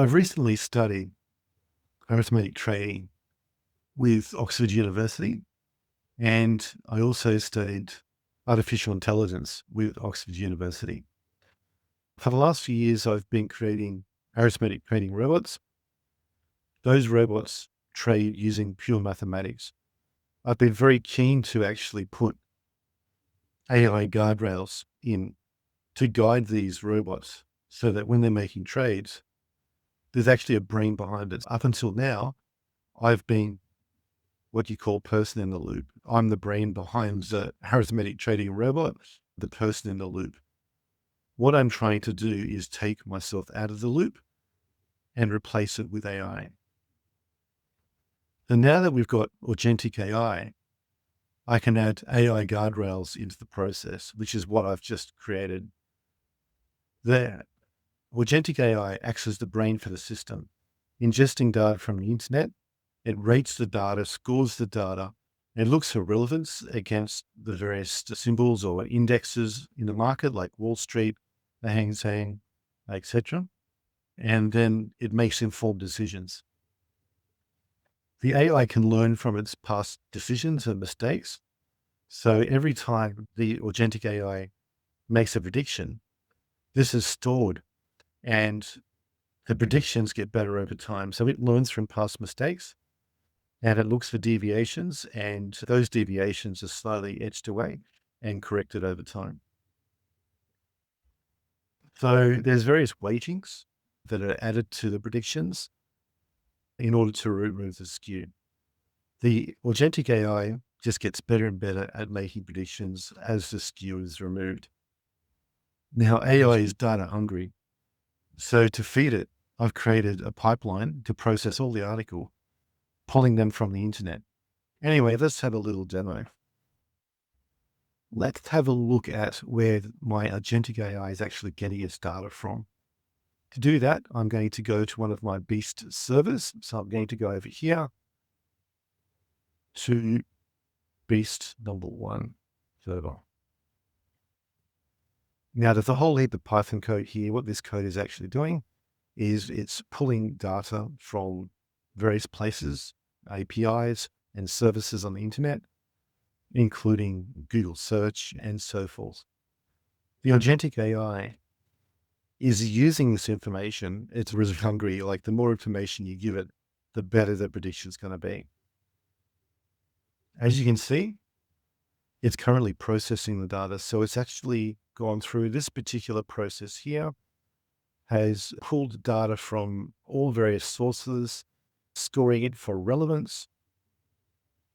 I've recently studied arithmetic trading with Oxford University, and I also studied artificial intelligence with Oxford University. For the last few years, I've been creating arithmetic trading robots. Those robots trade using pure mathematics. I've been very keen to actually put AI guardrails in to guide these robots so that when they're making trades, there's actually a brain behind it. Up until now, I've been what you call person in the loop. I'm the brain behind the arithmetic trading robot, the person in the loop. What I'm trying to do is take myself out of the loop and replace it with AI. And now that we've got agentic AI, I can add AI guardrails into the process, which is what I've just created there. Agentic AI acts as the brain for the system, ingesting data from the internet. It rates the data, scores the data, and looks for relevance against the various symbols or indexes in the market, like Wall Street, the Hang Seng, etc. And then it makes informed decisions. The AI can learn from its past decisions and mistakes. So every time the agentic AI makes a prediction, this is stored and the predictions get better over time. So it learns from past mistakes and it looks for deviations, and those deviations are slowly etched away and corrected over time. So there's various weightings that are added to the predictions in order to remove the skew. The agentic AI just gets better and better at making predictions as the skew is removed. Now, AI is data hungry. So to feed it, I've created a pipeline to process all the article, pulling them from the internet. Anyway, let's have a little demo. Let's have a look at where my agentic AI is actually getting its data from. To do that, I'm going to go to one of my Beast servers. So I'm going to go over here to Beast number 1 server. Now, there's a whole heap of Python code here. What this code is actually doing is it's pulling data from various places, APIs and services on the internet, including Google search and so forth. The agentic AI is using this information. It's really hungry. Like the more information you give it, the better the prediction is going to be. As you can see, it's currently processing the data. So it's actually gone through this particular process here, has pulled data from all various sources, scoring it for relevance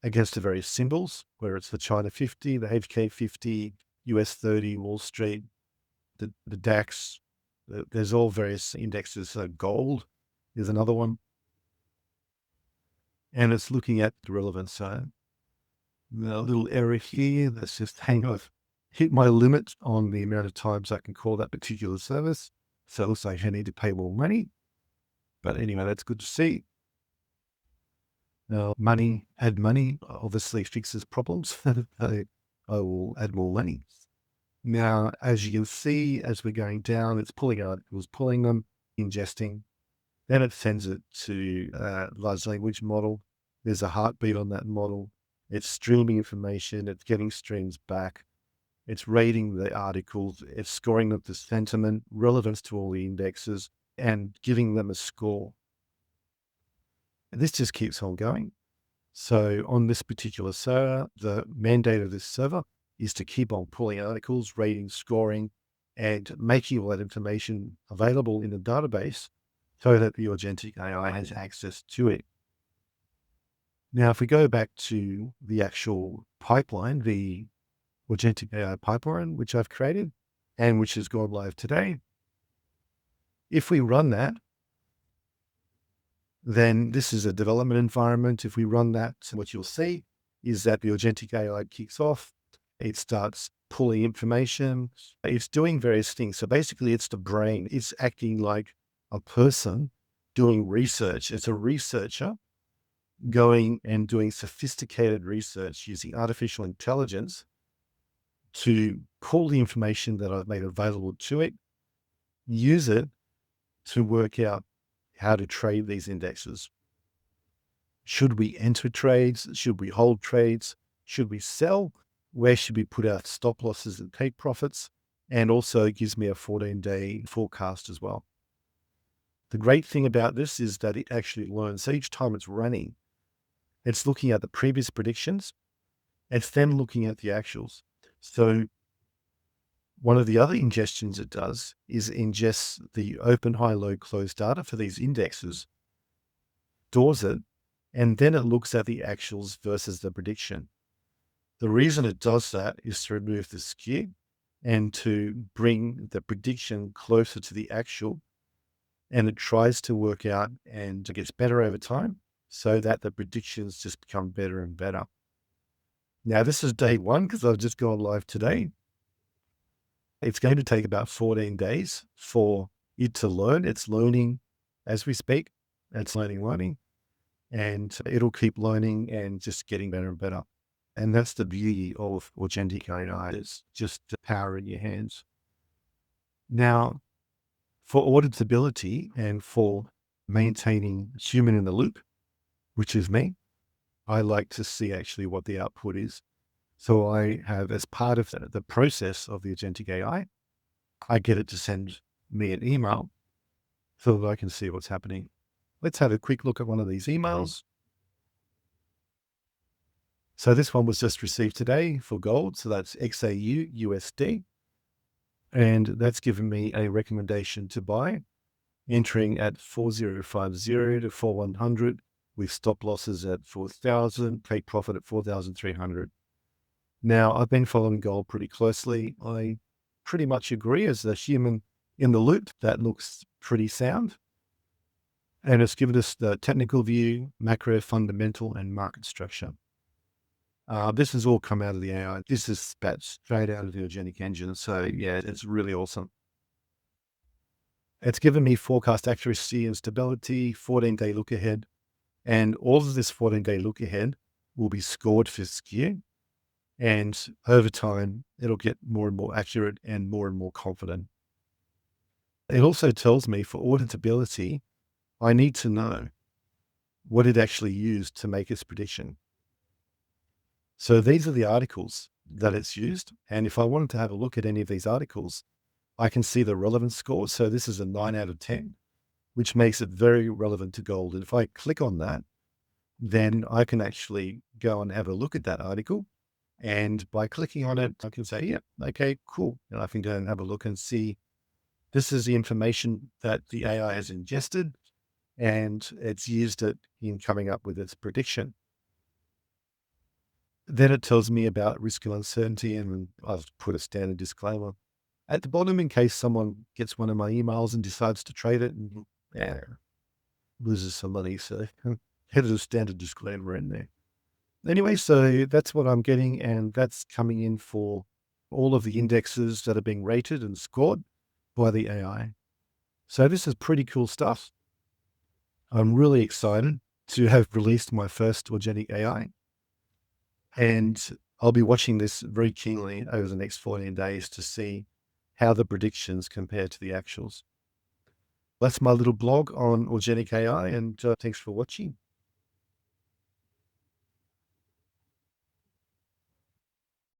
against the various symbols, where it's the China 50, the HK 50, US 30, Wall Street, the DAX. There's all various indexes. So gold is another one. And it's looking at the relevance. So a little error here. That's just I've hit my limit on the amount of times I can call that particular service. So it looks like I need to pay more money. But anyway, that's good to see. Now, add money obviously fixes problems. I will add more money. Now, as you can see, as we're going down, it's pulling articles, pulling them, ingesting. Then it sends it to a large language model. There's a heartbeat on that model. It's streaming information. It's getting streams back. It's rating the articles. It's scoring them to sentiment, relevance to all the indexes, and giving them a score. And this just keeps on going. So on this particular server, the mandate of this server is to keep on pulling articles, rating, scoring, and making all that information available in the database so that the agentic AI has access to it. Now, if we go back to the actual pipeline, the agentic AI pipeline, which I've created and which has gone live today, if we run that, then this is a development environment. If we run that, what you'll see is that the agentic AI kicks off. It starts pulling information. It's doing various things. So basically, it's the brain. It's acting like a person doing research. It's a researcher going and doing sophisticated research using artificial intelligence to pull the information that I've made available to it, use it to work out how to trade these indexes. Should we enter trades? Should we hold trades? Should we sell? Where should we put our stop losses and take profits? And also it gives me a 14-day forecast as well. The great thing about this is that it actually learns. So each time it's running, it's looking at the previous predictions. It's then looking at the actuals. So one of the other ingestions it does is ingests the open, high, low, close data for these indexes, stores it, and then it looks at the actuals versus the prediction. The reason it does that is to remove the skew and to bring the prediction closer to the actual. And it tries to work out and it gets better over time so that the predictions just become better and better. Now, this is day one because I've just gone live today. It's going to take about 14 days for it to learn. It's learning as we speak. It's learning, and it'll keep learning and just getting better and better. And that's the beauty of agentic AI. It's just the power in your hands. Now, for auditability and for maintaining human in the loop, which is me, I like to see actually what the output is. So I have, as part of the process of the agentic AI, I get it to send me an email so that I can see what's happening. Let's have a quick look at one of these emails. So this one was just received today for gold. So that's XAU USD. And that's given me a recommendation to buy, entering at 4050 to 4100 with stop losses at 4,000, take profit at 4,300. Now, I've been following gold pretty closely. I pretty much agree as a human in the loop. That looks pretty sound. And it's given us the technical view, macro, fundamental, and market structure. This has all come out of the AI. This is spat straight out of the Agentic engine. So yeah, it's really awesome. It's given me forecast accuracy and stability, 14-day look ahead. And all of this 14-day look ahead will be scored for skew. And over time, it'll get more and more accurate and more confident. It also tells me for auditability, I need to know what it actually used to make its prediction. So these are the articles that it's used. And if I wanted to have a look at any of these articles, I can see the relevance score. So this is a 9 out of 10, which makes it very relevant to gold. And if I click on that, then I can actually go and have a look at that article. And by clicking on it, I can say, yeah, okay, cool. And I can go and have a look and see this is the information that the AI has ingested and it's used it in coming up with its prediction. Then it tells me about risk and uncertainty, and I've put a standard disclaimer at the bottom in case someone gets one of my emails and decides to trade it and loses some money. So here's a standard disclaimer in there. Anyway, so that's what I'm getting, and that's coming in for all of the indexes that are being rated and scored by the AI. So this is pretty cool stuff. I'm really excited to have released my first agentic AI. And I'll be watching this very keenly over the next 14 days to see how the predictions compare to the actuals. That's my little blog on agentic AI, and thanks for watching.